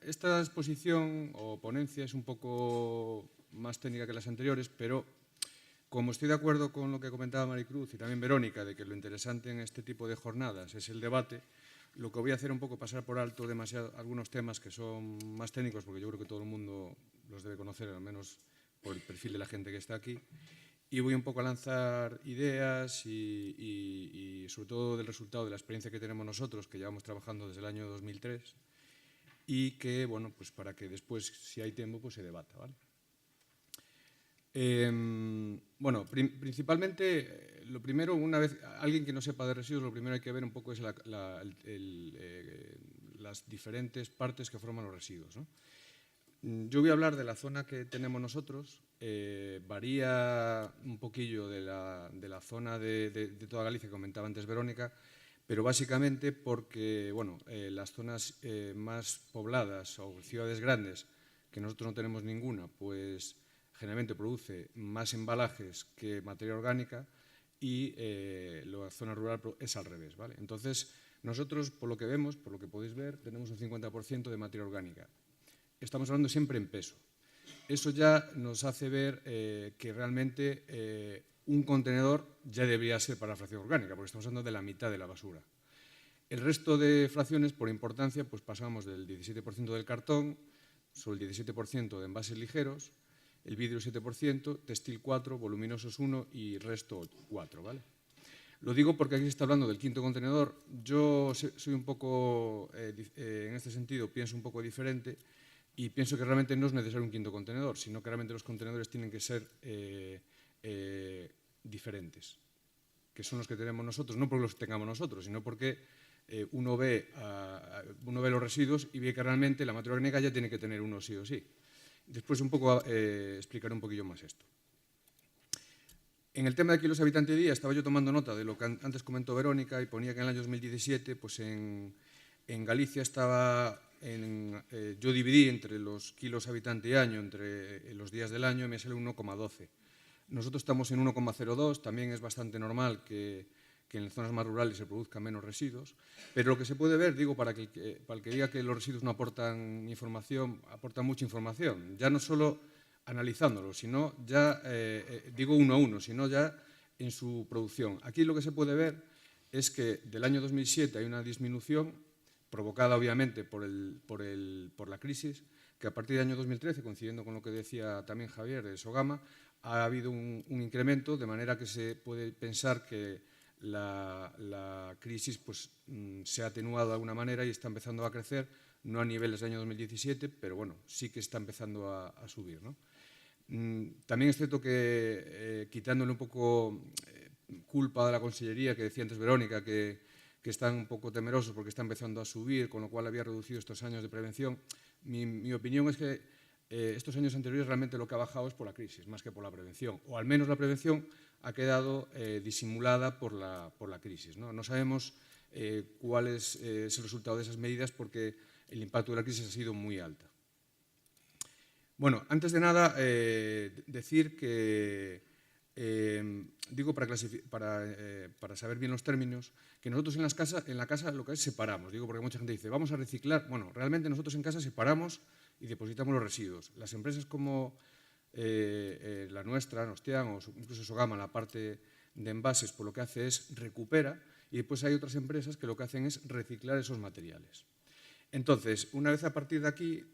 esta exposición o ponencia es un poco más técnica que las anteriores, pero como estoy de acuerdo con lo que comentaba Maricruz y también Verónica, de que lo interesante en este tipo de jornadas es el debate, lo que voy a hacer un poco pasar por alto algunos temas que son más técnicos, porque yo creo que todo el mundo los debe conocer, al menos por el perfil de la gente que está aquí, y voy un poco a lanzar ideas y sobre todo del resultado de la experiencia que tenemos nosotros, que llevamos trabajando desde el año 2003, y que, bueno, pues para que después, si hay tiempo, pues se debata, ¿vale? Bueno, principalmente, lo primero, una vez, alguien que no sepa de residuos, lo primero que hay que ver un poco es las diferentes partes que forman los residuos, ¿no? Yo voy a hablar de la zona que tenemos nosotros, varía un poquillo de la zona de toda Galicia que comentaba antes Verónica, pero básicamente porque, bueno, las zonas más pobladas o ciudades grandes, que nosotros no tenemos ninguna, pues generalmente produce más embalajes que materia orgánica y la zona rural es al revés, ¿vale? Entonces, nosotros, por lo que vemos, por lo que podéis ver, tenemos un 50% de materia orgánica. Estamos hablando siempre en peso. Eso ya nos hace ver que realmente un contenedor ya debería ser para la fracción orgánica, porque estamos hablando de la mitad de la basura. El resto de fracciones, por importancia, pues pasamos del 17% del cartón, sobre el 17% de envases ligeros, el vidrio 7%, textil 4%, voluminosos 1% y resto 4%, ¿vale? Lo digo porque aquí se está hablando del quinto contenedor. Yo soy un poco, en este sentido, pienso un poco diferente y pienso que realmente no es necesario un quinto contenedor, sino que realmente los contenedores tienen que ser diferentes, que son los que tenemos nosotros, no porque los tengamos nosotros, sino porque uno ve los residuos y ve que realmente la materia orgánica ya tiene que tener uno sí o sí. Después un poco explicaré un poquillo más esto. En el tema de kilos habitante día estaba yo tomando nota de lo que antes comentó Verónica y ponía que en el año 2017 pues en Galicia estaba, yo dividí entre los kilos habitante año, entre los días del año, y me sale 1,12. Nosotros estamos en 1,02, también es bastante normal que en las zonas más rurales se produzcan menos residuos, pero lo que se puede ver, digo, para el que diga que los residuos no aportan información, aportan mucha información, ya no solo analizándolo, sino ya, digo uno a uno, sino ya en su producción. Aquí lo que se puede ver es que del año 2007 hay una disminución provocada obviamente por la crisis, que a partir del año 2013, coincidiendo con lo que decía también Javier de Sogama, ha habido un incremento, de manera que se puede pensar que la crisis pues, se ha atenuado de alguna manera y está empezando a crecer, no a niveles del año 2017, pero bueno, sí que está empezando a subir, ¿no? También es cierto que, quitándole un poco culpa a la Consellería, que decía antes Verónica, que están un poco temerosos porque está empezando a subir, con lo cual había reducido estos años de prevención. Mi opinión es que estos años anteriores realmente lo que ha bajado es por la crisis, más que por la prevención, o al menos la prevención ha quedado disimulada por la crisis, ¿no? No sabemos cuál es el resultado de esas medidas porque el impacto de la crisis ha sido muy alto. Bueno, antes de nada, decir que, digo para saber bien los términos, que nosotros en la casa lo que es separamos, digo porque mucha gente dice, vamos a reciclar. Bueno, realmente nosotros en casa separamos y depositamos los residuos. Las empresas como la nuestra, Nostian o incluso Sogama, la parte de envases, por lo que hace es recupera, y después hay otras empresas que lo que hacen es reciclar esos materiales. Entonces, una vez a partir de aquí,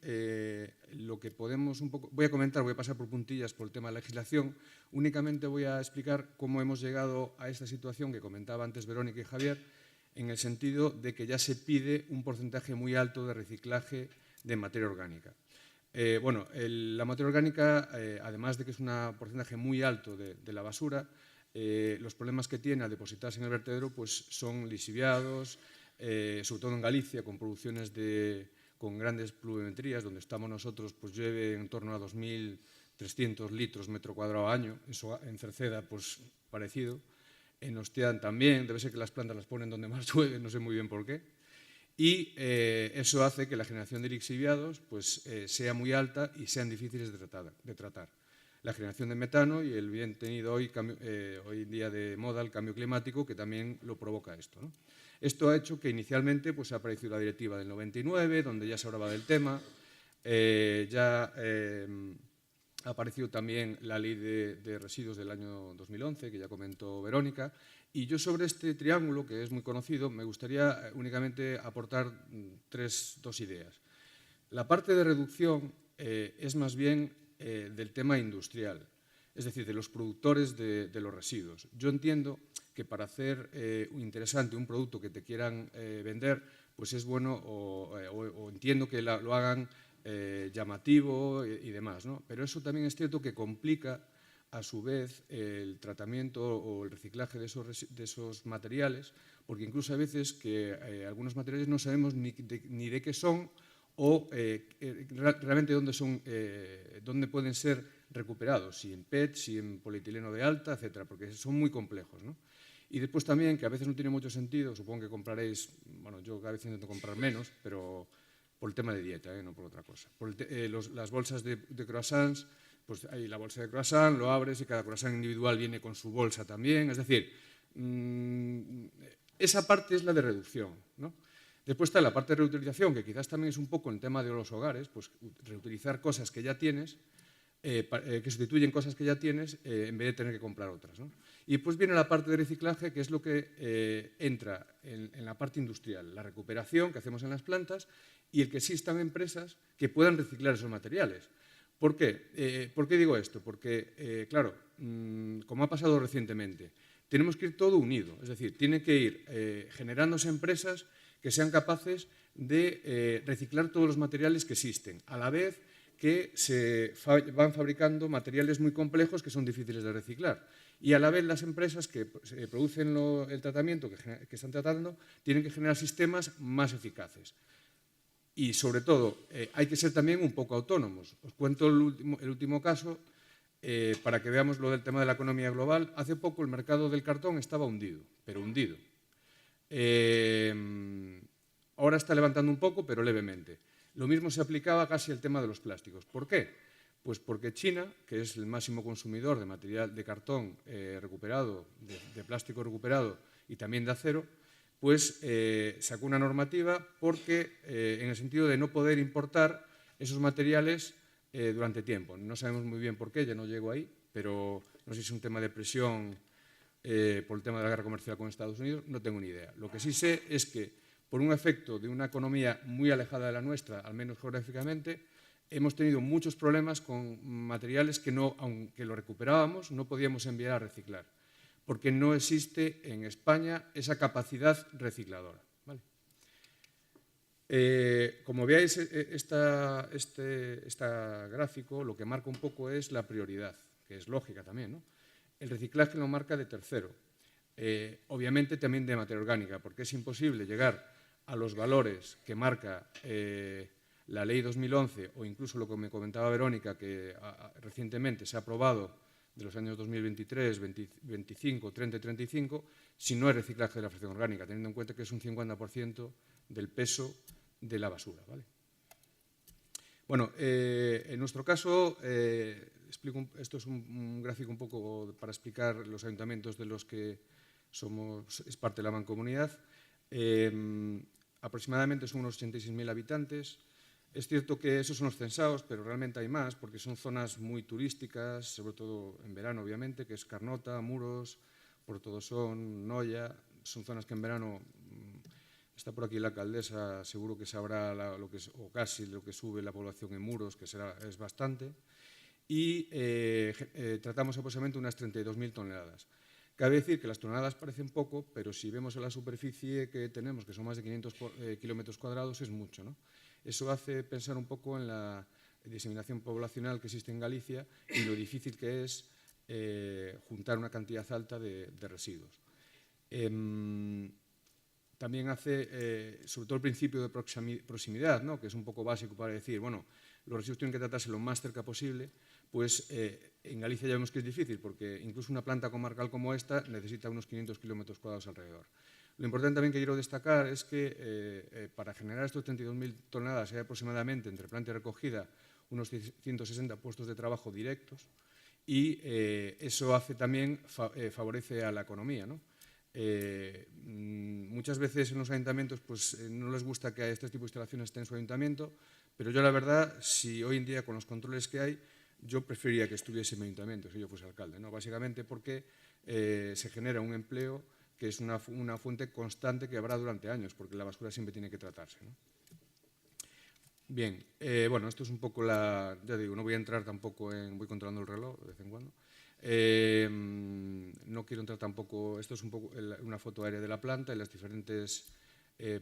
lo que podemos un poco… Voy a pasar por puntillas por el tema de la legislación. Únicamente voy a explicar cómo hemos llegado a esta situación que comentaba antes Verónica y Javier, en el sentido de que ya se pide un porcentaje muy alto de reciclaje de materia orgánica. Bueno, la materia orgánica, además de que es un porcentaje muy alto de la basura, los problemas que tiene al depositarse en el vertedero pues, son lisiviados, sobre todo en Galicia, con producciones con grandes pluviometrías, donde estamos nosotros, pues llueve en torno a 2.300 litros metro cuadrado año, eso en Cerceda, pues parecido, en Ostián también, debe ser que las plantas las ponen donde más llueve, no sé muy bien por qué, y eso hace que la generación de lixiviados pues, sea muy alta y sean difíciles de tratar. La generación de metano y el bien tenido hoy en día de moda, el cambio climático, que también lo provoca esto, ¿no? Esto ha hecho que inicialmente pues, ha aparecido la directiva del 99, donde ya se hablaba del tema, Ya ha aparecido también la ley de residuos del año 2011, que ya comentó Verónica, y yo sobre este triángulo, que es muy conocido, me gustaría únicamente aportar dos ideas. La parte de reducción es más bien del tema industrial, es decir, de los productores de los residuos. Yo entiendo que para hacer interesante un producto que te quieran vender, pues es bueno, o entiendo que lo hagan llamativo y demás, ¿no? Pero eso también es cierto que complica a su vez el tratamiento o el reciclaje de esos materiales, porque incluso a veces que algunos materiales no sabemos ni de qué son o realmente dónde pueden ser recuperados, si en PET, si en polietileno de alta, etcétera, porque son muy complejos, ¿no? Y después también, que a veces no tiene mucho sentido, supongo que compraréis, bueno, yo a veces intento comprar menos, pero por el tema de dieta, no por otra cosa. Las bolsas de croissants, pues hay la bolsa de croissant, lo abres y cada croissant individual viene con su bolsa también. Es decir, esa parte es la de reducción, ¿no? Después está la parte de reutilización, que quizás también es un poco el tema de los hogares, pues reutilizar cosas que ya tienes, que sustituyen cosas que ya tienes en vez de tener que comprar otras, ¿no? Y después viene la parte de reciclaje, que es lo que entra en la parte industrial, la recuperación que hacemos en las plantas y el que existan empresas que puedan reciclar esos materiales. ¿Por qué? ¿Por qué digo esto? Porque, claro, como ha pasado recientemente, tenemos que ir todo unido, es decir, tiene que ir generándose empresas que sean capaces de reciclar todos los materiales que existen, a la vez que se van fabricando materiales muy complejos que son difíciles de reciclar. Y a la vez las empresas que producen el tratamiento que están tratando tienen que generar sistemas más eficaces. Y sobre todo, hay que ser también un poco autónomos. Os cuento el último caso para que veamos lo del tema de la economía global. Hace poco el mercado del cartón estaba hundido, pero hundido. Ahora está levantando un poco, pero levemente. Lo mismo se aplicaba casi al tema de los plásticos. ¿Por qué? Pues porque China, que es el máximo consumidor de material de cartón recuperado, de plástico recuperado y también de acero, pues sacó una normativa porque, en el sentido de no poder importar esos materiales durante tiempo. No sabemos muy bien por qué, ya no llego ahí, pero no sé si es un tema de presión por el tema de la guerra comercial con Estados Unidos, no tengo ni idea. Lo que sí sé es que, por un efecto de una economía muy alejada de la nuestra, al menos geográficamente, hemos tenido muchos problemas con materiales que, aunque lo recuperábamos, no podíamos enviar a reciclar, porque no existe en España esa capacidad recicladora, ¿vale? Como veáis, este gráfico lo que marca un poco es la prioridad, que es lógica también, ¿no? El reciclaje lo marca de tercero, obviamente también de materia orgánica, porque es imposible llegar a los valores que marca la Ley 2011 o incluso lo que me comentaba Verónica, que recientemente se ha aprobado de los años 2023, 25, 30 y 35, si no hay reciclaje de la fracción orgánica, teniendo en cuenta que es un 50% del peso de la basura, ¿vale? Bueno, en nuestro caso, esto es un gráfico un poco para explicar los ayuntamientos de los que es parte de la mancomunidad. Aproximadamente son unos 86.000 habitantes. Es cierto que esos son los censados, pero realmente hay más, porque son zonas muy turísticas, sobre todo en verano, obviamente, que es Carnota, Muros, Portodosón, Noia. Son zonas que en verano, está por aquí la alcaldesa, seguro que sabrá o casi lo que sube la población en Muros, que es bastante. Y tratamos aproximadamente unas 32.000 toneladas. Cabe decir que las toneladas parecen poco, pero si vemos la superficie que tenemos, que son más de 500 kilómetros cuadrados, es mucho, ¿no? Eso hace pensar un poco en la diseminación poblacional que existe en Galicia y lo difícil que es juntar una cantidad alta de residuos. También hace, sobre todo el principio de proximidad, ¿no? Que es un poco básico para decir, bueno, los residuos tienen que tratarse lo más cerca posible, pues en Galicia ya vemos que es difícil, porque incluso una planta comarcal como esta necesita unos 500 kilómetros cuadrados alrededor. Lo importante también que quiero destacar es que para generar estos 32.000 toneladas hay aproximadamente, entre planta y recogida, unos 160 puestos de trabajo directos y eso hace también, favorece a la economía, ¿no? Muchas veces en los ayuntamientos pues, no les gusta que este tipo de instalaciones estén en su ayuntamiento, pero yo la verdad, si hoy en día con los controles que hay, yo preferiría que estuviese en mi ayuntamiento si yo fuese alcalde, ¿no? Básicamente porque se genera un empleo que es una fuente constante que habrá durante años, porque la basura siempre tiene que tratarse, ¿no? Bien, bueno, esto es un poco ya digo, no voy a entrar tampoco voy controlando el reloj de vez en cuando. No quiero entrar tampoco, esto es un poco una foto aérea de la planta y las diferentes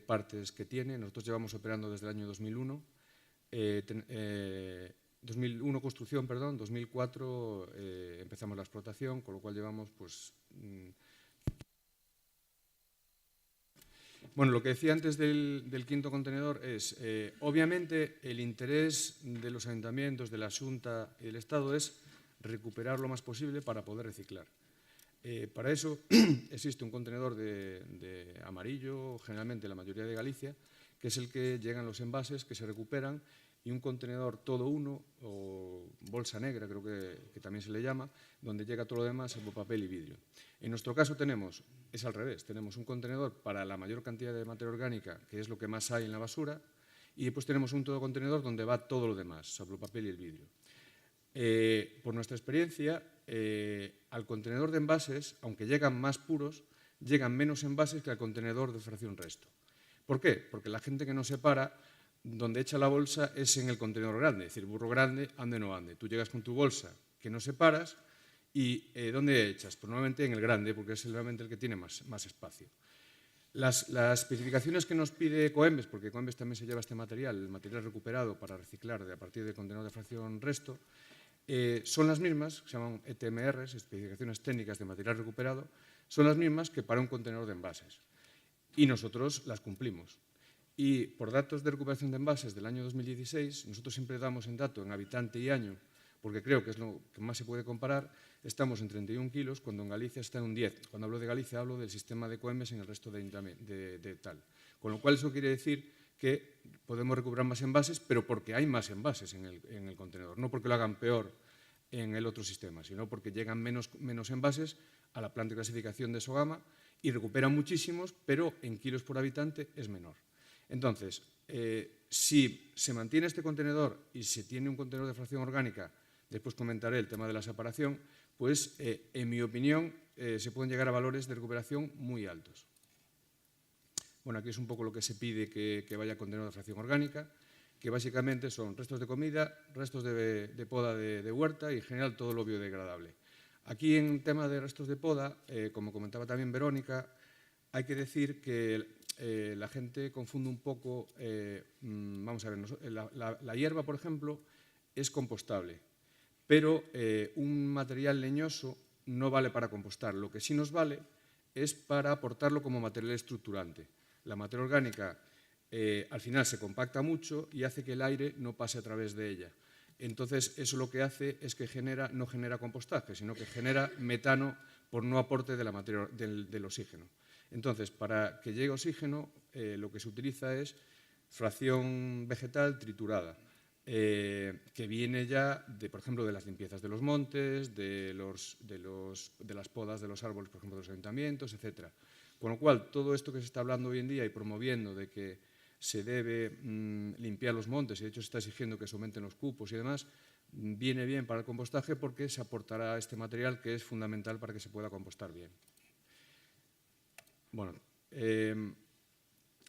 partes que tiene. Nosotros llevamos operando desde el año 2001, 2001 construcción, perdón, 2004 empezamos la explotación, con lo cual llevamos pues... Bueno, lo que decía antes del quinto contenedor es, obviamente, el interés de los ayuntamientos, de la Xunta y del Estado es recuperar lo más posible para poder reciclar. Para eso existe un contenedor de amarillo, generalmente la mayoría de Galicia, que es el que llegan los envases que se recuperan, y un contenedor todo uno, o bolsa negra creo que también se le llama, donde llega todo lo demás, salvo papel y vidrio. En nuestro caso es al revés, tenemos un contenedor para la mayor cantidad de materia orgánica, que es lo que más hay en la basura, y después tenemos un todo contenedor donde va todo lo demás, salvo el papel y el vidrio. Por nuestra experiencia, al contenedor de envases, aunque llegan más puros, llegan menos envases que al contenedor de fracción resto. ¿Por qué? Porque la gente que no separa, donde echa la bolsa es en el contenedor grande, es decir, burro grande, ande o no ande. Tú llegas con tu bolsa que no separas y ¿dónde echas? Pues normalmente en el grande, porque es realmente el que tiene más espacio. Las especificaciones que nos pide Coembes, porque Coembes también se lleva este material, el material recuperado para reciclar a partir del contenedor de fracción resto, son las mismas, se llaman ETMRs, especificaciones técnicas de material recuperado, son las mismas que para un contenedor de envases. Y nosotros las cumplimos. Y por datos de recuperación de envases del año 2016, nosotros siempre damos en dato en habitante y año, porque creo que es lo que más se puede comparar, estamos en 31 kilos, cuando en Galicia está en un 10. Cuando hablo de Galicia hablo del sistema de Coembes en el resto de tal. Con lo cual eso quiere decir que podemos recuperar más envases, pero porque hay más envases en el contenedor, no porque lo hagan peor en el otro sistema, sino porque llegan menos envases a la planta de clasificación de Sogama y recuperan muchísimos, pero en kilos por habitante es menor. Entonces, si se mantiene este contenedor y se tiene un contenedor de fracción orgánica, después comentaré el tema de la separación, pues en mi opinión se pueden llegar a valores de recuperación muy altos. Bueno, aquí es un poco lo que se pide que vaya a contenedor de fracción orgánica, que básicamente son restos de comida, restos de poda de huerta y en general todo lo biodegradable. Aquí en tema de restos de poda, como comentaba también Verónica, hay que decir que la gente confunde un poco, vamos a ver, la hierba, por ejemplo, es compostable, pero un material leñoso no vale para compostar. Lo que sí nos vale es para aportarlo como material estructurante. La materia orgánica al final se compacta mucho y hace que el aire no pase a través de ella. Entonces, eso lo que hace es que no genera compostaje, sino que genera metano por no aporte de la materia, del oxígeno. Entonces, para que llegue oxígeno, lo que se utiliza es fracción vegetal triturada, que viene ya, por ejemplo, de las limpiezas de los montes, de las podas de los árboles, por ejemplo, de los ayuntamientos, etc. Con lo cual, todo esto que se está hablando hoy en día y promoviendo de que se debe limpiar los montes, y de hecho se está exigiendo que se aumenten los cupos y demás, viene bien para el compostaje porque se aportará este material que es fundamental para que se pueda compostar bien. Bueno,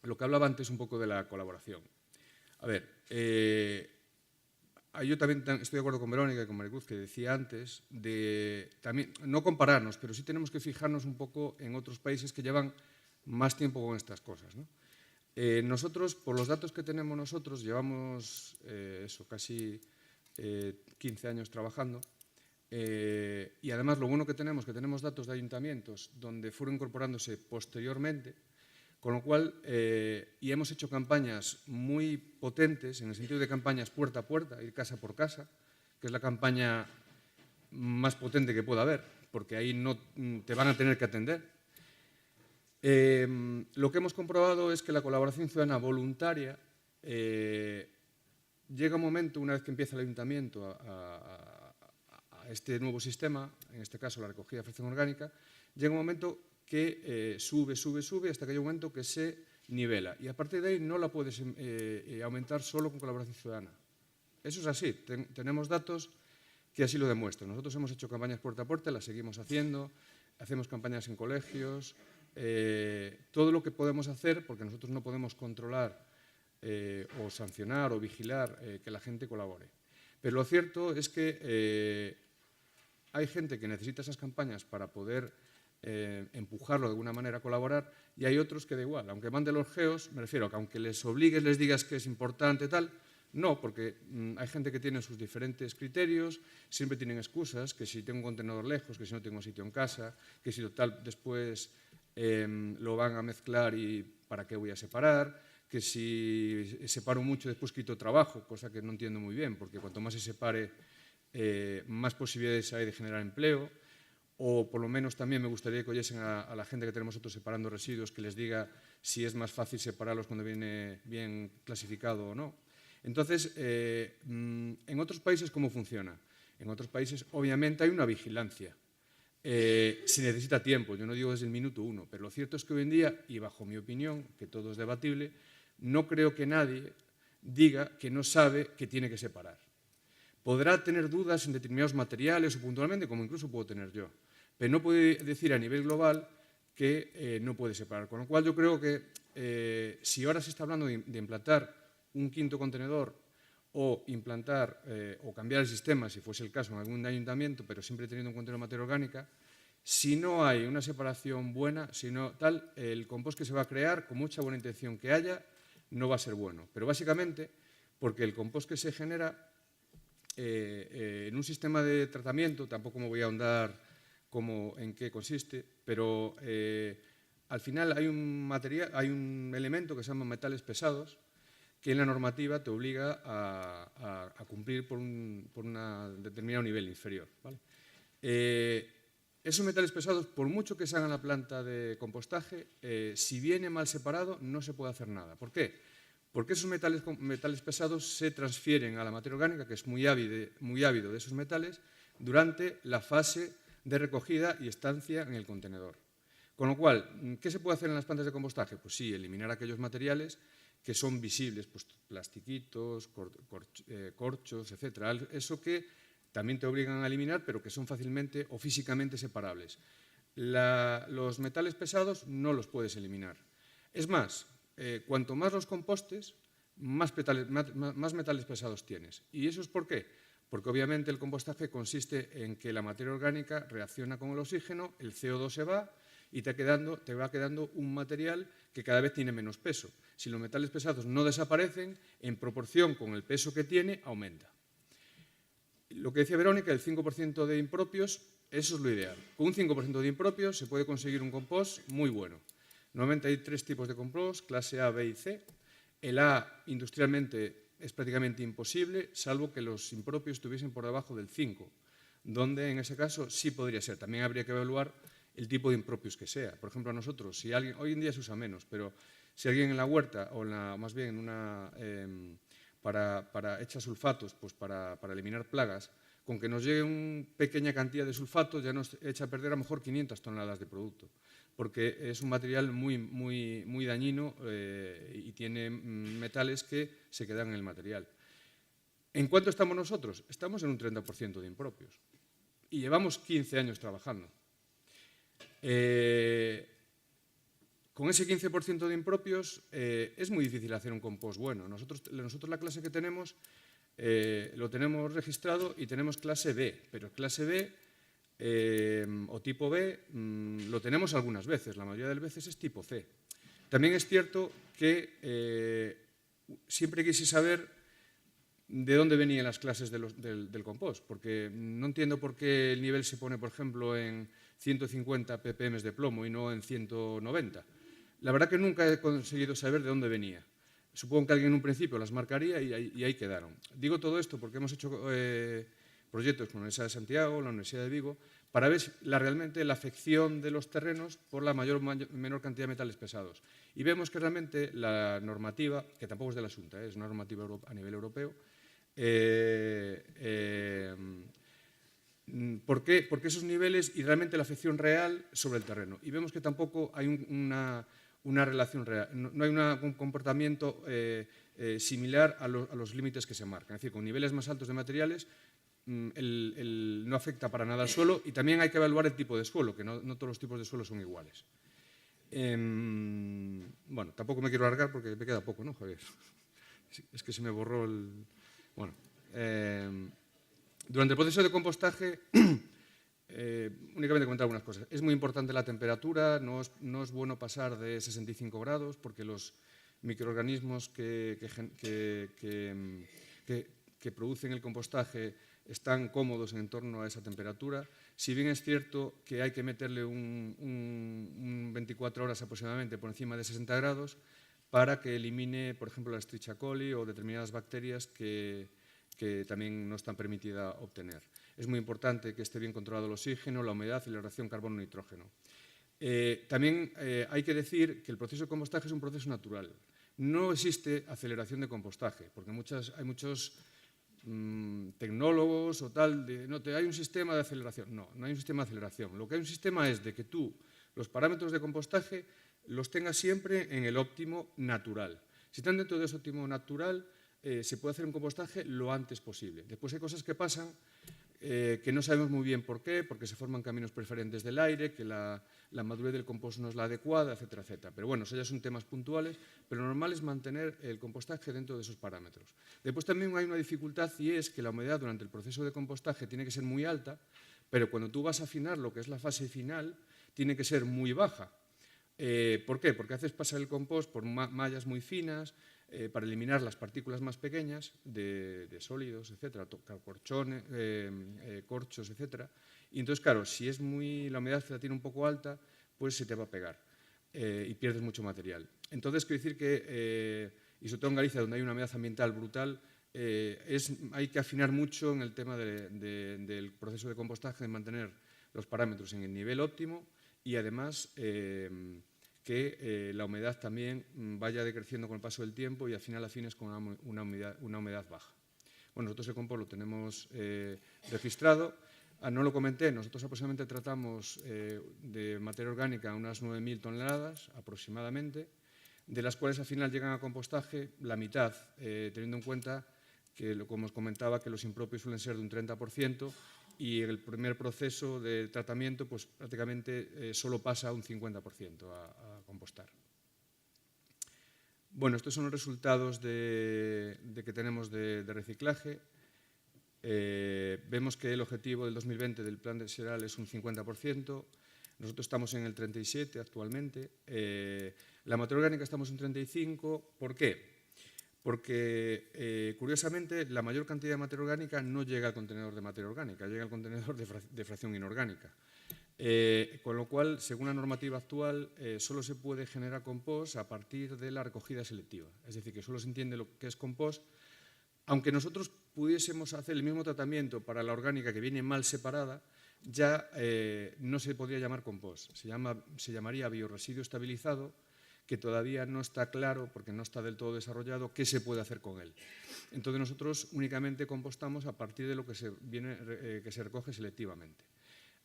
lo que hablaba antes un poco de la colaboración. A ver, yo también estoy de acuerdo con Verónica y con Maricruz, que decía antes, de también, no compararnos, pero sí tenemos que fijarnos un poco en otros países que llevan más tiempo con estas cosas, ¿no? Nosotros, por los datos que tenemos nosotros, llevamos casi 15 años trabajando, y además lo bueno que tenemos datos de ayuntamientos donde fueron incorporándose posteriormente, con lo cual, y hemos hecho campañas muy potentes, en el sentido de campañas puerta a puerta, ir casa por casa, que es la campaña más potente que pueda haber, porque ahí no te van a tener que atender. Lo que hemos comprobado es que la colaboración ciudadana voluntaria llega un momento, una vez que empieza el ayuntamiento a este nuevo sistema, en este caso la recogida de fracción orgánica, llega un momento que sube hasta que hay un momento que se nivela. Y a partir de ahí no la puedes aumentar solo con colaboración ciudadana. Eso es así. Tenemos datos que así lo demuestran. Nosotros hemos hecho campañas puerta a puerta, las seguimos haciendo, hacemos campañas en colegios, todo lo que podemos hacer, porque nosotros no podemos controlar o sancionar o vigilar que la gente colabore. Pero lo cierto es que hay gente que necesita esas campañas para poder empujarlo de alguna manera a colaborar, y hay otros que da igual. Aunque mande los geos, me refiero a que aunque les obligues, les digas que es importante tal, no, porque hay gente que tiene sus diferentes criterios, siempre tienen excusas, que si tengo un contenedor lejos, que si no tengo sitio en casa, que si total después lo van a mezclar y para qué voy a separar, que si separo mucho después quito trabajo, cosa que no entiendo muy bien, porque cuanto más se separe, más posibilidades hay de generar empleo. O por lo menos también me gustaría que oyesen a la gente que tenemos nosotros separando residuos, que les diga si es más fácil separarlos cuando viene bien clasificado o no. Entonces, en otros países, ¿cómo funciona? En otros países, obviamente, hay una vigilancia. Se necesita tiempo, yo no digo desde el minuto 1, pero lo cierto es que hoy en día, y bajo mi opinión, que todo es debatible, no creo que nadie diga que no sabe que tiene que separar. Podrá tener dudas en determinados materiales o puntualmente, como incluso puedo tener yo, pero no puede decir a nivel global que no puede separar. Con lo cual yo creo que si ahora se está hablando de implantar un quinto contenedor o implantar o cambiar el sistema, si fuese el caso, en algún ayuntamiento, pero siempre teniendo en cuenta la materia orgánica, si no hay una separación buena, el compost que se va a crear, con mucha buena intención que haya, no va a ser bueno. Pero básicamente porque el compost que se genera en un sistema de tratamiento, tampoco me voy a ahondar en qué consiste, pero al final hay un elemento que se llama metales pesados, que en la normativa te obliga a cumplir por un determinado nivel inferior. ¿Vale? Esos metales pesados, por mucho que se haga en la planta de compostaje, si viene mal separado, no se puede hacer nada. ¿Por qué? Porque esos metales pesados se transfieren a la materia orgánica, que es muy ávido de esos metales, durante la fase de recogida y estancia en el contenedor. Con lo cual, ¿qué se puede hacer en las plantas de compostaje? Pues sí, eliminar aquellos materiales que son visibles, pues plastiquitos, corchos, etcétera. Eso que también te obligan a eliminar, pero que son fácilmente o físicamente separables. Los metales pesados no los puedes eliminar. Es más, cuanto más los compostes, más metales pesados tienes. ¿Y eso es por qué? Porque obviamente el compostaje consiste en que la materia orgánica reacciona con el oxígeno, el CO2 se va y te va quedando un material que cada vez tiene menos peso. Si los metales pesados no desaparecen, en proporción con el peso que tiene, aumenta. Lo que decía Verónica, el 5% de impropios, eso es lo ideal. Con un 5% de impropios se puede conseguir un compost muy bueno. Normalmente hay 3 tipos de compost, clase A, B y C. El A, industrialmente, es prácticamente imposible, salvo que los impropios estuviesen por debajo del 5, donde en ese caso sí podría ser. También habría que evaluar el tipo de impropios que sea. Por ejemplo, a nosotros, si alguien, hoy en día se usa menos, pero si alguien en la huerta o más bien en una para echar sulfatos, pues para eliminar plagas, con que nos llegue una pequeña cantidad de sulfatos ya nos echa a perder a lo mejor 500 toneladas de producto, porque es un material muy dañino y tiene metales que se quedan en el material. ¿En cuánto estamos nosotros? Estamos en un 30% de impropios y llevamos 15 años trabajando. Con ese 15% de impropios es muy difícil hacer un compost bueno. Nosotros la clase que tenemos lo tenemos registrado y tenemos clase B, pero clase B o tipo B lo tenemos algunas veces, la mayoría de las veces es tipo C. También es cierto que siempre quise saber de dónde venían las clases del compost, porque no entiendo por qué el nivel se pone, por ejemplo, en 150 ppm de plomo y no en 190. La verdad que nunca he conseguido saber de dónde venía. Supongo que alguien en un principio las marcaría y ahí quedaron. Digo todo esto porque hemos hecho proyectos con la Universidad de Santiago, la Universidad de Vigo, para ver realmente la afección de los terrenos por la mayor o menor cantidad de metales pesados. Y vemos que realmente la normativa, que tampoco es de la Xunta, es una normativa a nivel europeo, ¿Por qué? Porque esos niveles y realmente la afección real sobre el terreno. Y vemos que tampoco hay una relación real, no hay un comportamiento similar a los límites que se marcan. Es decir, con niveles más altos de materiales no afecta para nada al suelo, y también hay que evaluar el tipo de suelo, que no todos los tipos de suelo son iguales. Bueno, tampoco me quiero alargar porque me queda poco, ¿no, Javier? Es que se me borró el... Bueno, durante el proceso de compostaje, únicamente comentar algunas cosas. Es muy importante la temperatura, no es bueno pasar de 65 grados porque los microorganismos que producen el compostaje están cómodos en torno a esa temperatura. Si bien es cierto que hay que meterle un 24 horas aproximadamente por encima de 60 grados para que elimine, por ejemplo, la Escherichia coli o determinadas bacterias que también no están permitidas obtener. Es muy importante que esté bien controlado el oxígeno, la humedad y la relación carbono-nitrógeno. También hay que decir que el proceso de compostaje es un proceso natural. No existe aceleración de compostaje, porque hay muchos tecnólogos o tal, hay un sistema de aceleración. No hay un sistema de aceleración. Lo que hay un sistema es de que tú los parámetros de compostaje los tengas siempre en el óptimo natural. Si están dentro de ese óptimo natural, se puede hacer un compostaje lo antes posible. Después hay cosas que pasan que no sabemos muy bien por qué, porque se forman caminos preferentes del aire, que la madurez del compost no es la adecuada, etcétera, etcétera. Pero bueno, eso ya son temas puntuales, pero lo normal es mantener el compostaje dentro de esos parámetros. Después también hay una dificultad, y es que la humedad durante el proceso de compostaje tiene que ser muy alta, pero cuando tú vas a afinar lo que es la fase final, tiene que ser muy baja. ¿Por qué? Porque haces pasar el compost por mallas muy finas, para eliminar las partículas más pequeñas de sólidos, etcétera, corchones, corchos, etcétera. Y entonces, claro, si la humedad la tiene un poco alta, pues se te va a pegar y pierdes mucho material. Entonces, quiero decir que, y sobre todo en Galicia, donde hay una humedad ambiental brutal, hay que afinar mucho en el tema del proceso de compostaje, de mantener los parámetros en el nivel óptimo y además que la humedad también vaya decreciendo con el paso del tiempo y al final afines con una humedad baja. Bueno, nosotros el compost lo tenemos registrado. No lo comenté, nosotros aproximadamente tratamos de materia orgánica unas 9.000 toneladas aproximadamente, de las cuales al final llegan a compostaje la mitad, teniendo en cuenta que, como os comentaba, que los impropios suelen ser de un 30%, y en el primer proceso de tratamiento pues prácticamente solo pasa un 50% a compostar. Bueno, estos son los resultados que tenemos de reciclaje. Vemos que el objetivo del 2020 del plan de Xeral es un 50%, nosotros estamos en el 37% actualmente. La materia orgánica estamos en 35%, ¿por qué? Porque, curiosamente, la mayor cantidad de materia orgánica no llega al contenedor de materia orgánica, llega al contenedor de fracción inorgánica. Con lo cual, según la normativa actual, solo se puede generar compost a partir de la recogida selectiva. Es decir, que solo se entiende lo que es compost. Aunque nosotros pudiésemos hacer el mismo tratamiento para la orgánica que viene mal separada, ya no se podría llamar compost. Se llamaría biorresiduo estabilizado, que todavía no está claro, porque no está del todo desarrollado, qué se puede hacer con él. Entonces nosotros únicamente compostamos a partir de lo que se recoge selectivamente.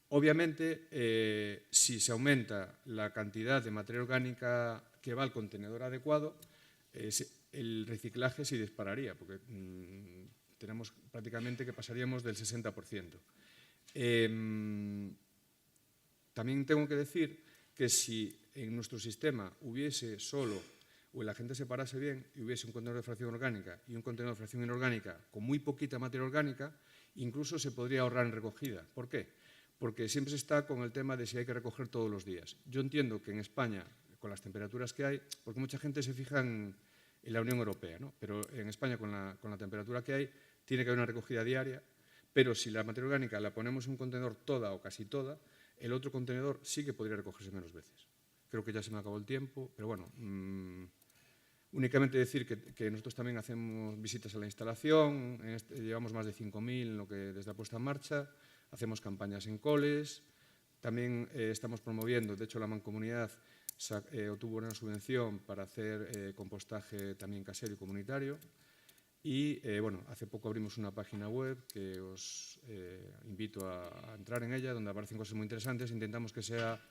Obviamente, si se aumenta la cantidad de materia orgánica que va al contenedor adecuado, el reciclaje se dispararía, porque tenemos prácticamente que pasaríamos del 60%. También tengo que decir que si en nuestro sistema hubiese solo, o la gente se parase bien, y hubiese un contenedor de fracción orgánica y un contenedor de fracción inorgánica con muy poquita materia orgánica, incluso se podría ahorrar en recogida. ¿Por qué? Porque siempre se está con el tema de si hay que recoger todos los días. Yo entiendo que en España, con las temperaturas que hay, porque mucha gente se fija en la Unión Europea, ¿no? Pero en España, con la temperatura que hay, tiene que haber una recogida diaria, pero si la materia orgánica la ponemos en un contenedor toda o casi toda, el otro contenedor sí que podría recogerse menos veces. Creo que ya se me acabó el tiempo, pero bueno, únicamente decir que nosotros también hacemos visitas a la instalación, llevamos más de 5.000 desde la puesta en marcha, hacemos campañas en coles, también estamos promoviendo, de hecho la Mancomunidad obtuvo una subvención para hacer compostaje también casero y comunitario, Y bueno, hace poco abrimos una página web que os invito a entrar en ella, donde aparecen cosas muy interesantes. Intentamos que sea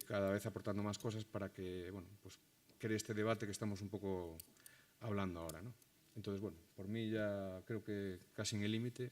cada vez aportando más cosas para que, bueno, pues cree este debate que estamos un poco hablando ahora, ¿no? Entonces, bueno, por mí ya creo que casi en el límite.